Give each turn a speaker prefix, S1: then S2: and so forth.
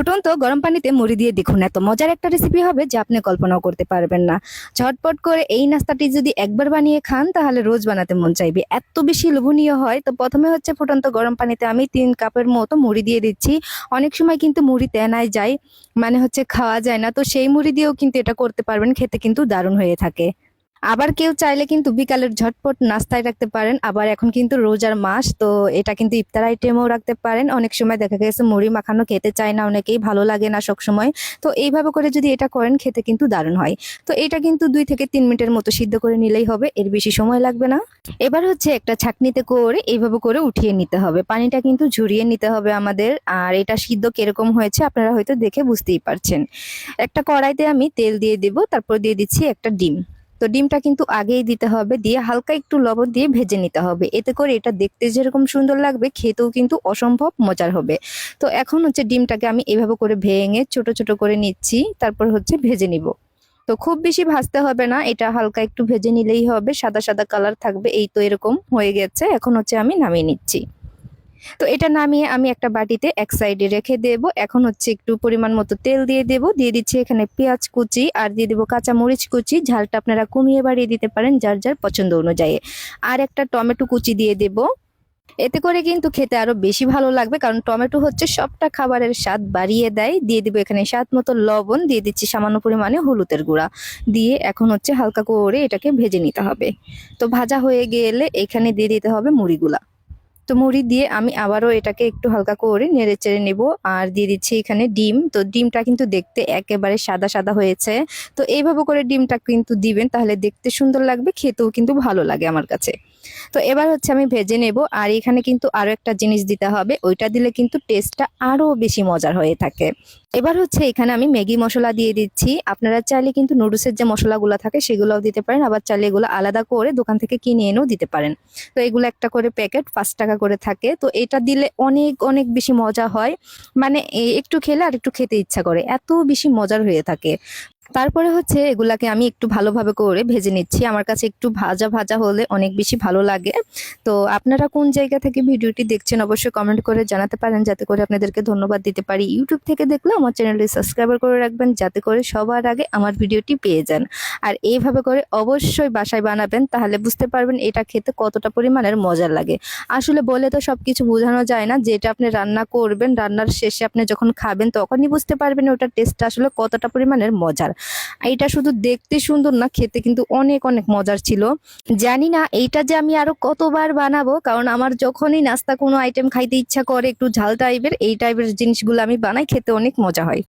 S1: ফুটন্ত গরম পানিতে মুড়ি দিয়ে দেখুন, এত মজার একটা রেসিপি হবে যে আপনি কল্পনাও করতে পারবেন না। ঝটপট করে এই নাস্তাটি যদি একবার বানিয়ে খান তাহলে রোজ বানাতে মন চাইবে, এত বেশি লোভনীয় হয়। তো প্রথমে হচ্ছে ফুটন্ত গরম পানিতে আমি 3 কাপের মতো মুড়ি দিয়ে দিচ্ছি। অনেক সময় কিন্তু মুড়ি তেনায় যায়, মানে হচ্ছে খাওয়া যায় না, তো সেই মুড়ি দিয়েও কিন্তু এটা করতে পারবেন, খেতে কিন্তু দারুণ হয়ে থাকে। আবার কেউ চাইলে কিন্তু বিকালের ঝটপট নাস্তায় রাখতে পারেন। আবার এখন কিন্তু রোজার মাস, তো এটা কিন্তু ইফতার আইটেমও রাখতে পারেন। অনেক সময় দেখা গেছে মুড়ি মাখানো খেতে চায় না অনেকেই, ভালো লাগে না সব সময়। তো এইভাবে করে যদি এটা করেন খেতে কিন্তু দারুণ হয়। তো এটা কিন্তু 2 থেকে 3 মিনিটের মতো সিদ্ধ করে নিলেই হবে, এর বেশি সময় লাগবে না। এবার হচ্ছে একটা ছাঁকনিতে করে এইভাবে করে উঠিয়ে নিতে হবে, পানিটা কিন্তু ঝরিয়ে নিতে হবে আমাদের। আর এটা সিদ্ধ কিরকম হয়েছে আপনারা হয়তো দেখে বুঝতেই পারছেন। একটা কড়াইতে আমি তেল দিয়ে দিব, তারপর দিয়ে দিচ্ছি একটা ডিম। তো ডিমটা কিন্তু আগেই দিতে হবে, দিয়ে হালকা একটু লবণ দিয়ে ভেজে নিতে হবে। এতে করে এটা দেখতে যেরকম সুন্দর লাগবে, খেতেও কিন্তু অসম্ভব মজার হবে। তো এখন হচ্ছে ডিমটাকে আমি এভাবে করে ভেঙে ছোট ছোট করে নিচ্ছি, তারপর হচ্ছে ভেজে নিব। তো খুব বেশি ভাজতে হবে না, এটা হালকা একটু ভেজে নিলেই হবে, সাদা সাদা কালার থাকবে। এই তো এরকম হয়ে গেছে, এখন হচ্ছে আমি নামিয়ে নিচ্ছি। তো এটা নামিয়ে আমি একটা বাটিতে এক সাইডে রেখে দেব। এখন হচ্ছে একটু পরিমাণ মতো তেল দিয়ে দেব, দিয়ে দিচ্ছি এখানে পেঁয়াজ কুচি আর দিয়ে দেবো কাঁচা মরিচ কুচি। ঝালটা আপনারা কমিয়ে বাড়িয়ে দিতে পারেন যার যার পছন্দ অনুযায়ী। আর একটা টমেটো কুচি দিয়ে দেব। এতে করে কিন্তু খেতে আরো বেশি ভালো লাগবে, কারণ টমেটো হচ্ছে সবটা খাবারের স্বাদ বাড়িয়ে দেয়। দিয়ে দিব এখানে স্বাদ মতো লবণ, দিয়ে দিচ্ছি সামান্য পরিমাণে হলুদের গুঁড়া। দিয়ে এখন হচ্ছে হালকা করে এটাকে ভেজে নিতে হবে। তো ভাজা হয়ে গেলে এখানে দিয়ে দিতে হবে মুড়িগুলা। তো মুড়ি দিয়ে আমি আবারও এটাকে একটু হালকা করে নেড়ে চেড়ে নেব। আর দিয়ে দিচ্ছি এখানে ডিম। তো ডিমটা কিন্তু দেখতে একেবারে সাদা সাদা হয়েছে। তো এইভাবে করে ডিমটা কিন্তু দিবেন, তাহলে দেখতে সুন্দর লাগবে, খেতেও কিন্তু ভালো লাগে আমার কাছে। তো এবার হচ্ছে আমি ভেজে নেব। আর এখানে কিন্তু আরো একটা জিনিস দিতে হবে, ওইটা দিলে কিন্তু টেস্টটা আরো বেশি মজার হয়ে থাকে। এবার হচ্ছে এখানে আমি ম্যাগি মশলা দিয়ে দিচ্ছি। আপনারা চাইলে কিন্তু নুডলসের যে মশলাগুলো থাকে সেগুলোও দিতে পারেন, আবার চাইলে এগুলো আলাদা করে দোকান থেকে কিনে এনেও দিতে পারেন। তো এগুলো একটা করে প্যাকেট 5 টাকা করে থাকে। তো এটা দিলে অনেক অনেক বেশি মজা হয়, মানে একটু খেলে আর একটু খেতে ইচ্ছা করে, এত বেশি মজার হয়ে থাকে। তারপরে হচ্ছে এগুলাকে আমি একটু ভালোভাবে করে ভেজে নিচ্ছি। আমার কাছে একটু ভাজা ভাজা হলে অনেক বেশি ভালো লাগে। তো আপনারা কোন জায়গা থেকে ভিডিওটি দেখছেন অবশ্যই কমেন্ট করে জানাতে পারেন, যাতে করে আপনাদেরকে ধন্যবাদ দিতে পারি। ইউটিউব থেকে দেখলে আমার চ্যানেলটি সাবস্ক্রাইব করে রাখবেন, যাতে করে সবার আগে আমার ভিডিওটি পেয়ে যান। আর এইভাবে করে অবশ্যই বাসায় বানাবেন, তাহলে বুঝতে পারবেন এটা খেতে কতটা পরিমাণের মজার লাগে। আসলে বলে তো সবকিছু বোঝানো যায় না, যেটা আপনি রান্না করবেন, রান্নার শেষে আপনি যখন খাবেন তখনই বুঝতে পারবেন ওটার টেস্টটা আসলে কতটা পরিমাণের মজার। এটা শুধু দেখতে সুন্দর না, খেতে কিন্তু অনেক অনেক মজার ছিল। জানি না এইটা যে আমি আরো কতবার বানাবো, কারণ আমার যখনই নাস্তা কোনো আইটেম খাইতে ইচ্ছা করে একটু ঝাল টাইপের, এই টাইপের জিনিসগুলো আমি বানাই, খেতে অনেক মজা হয়।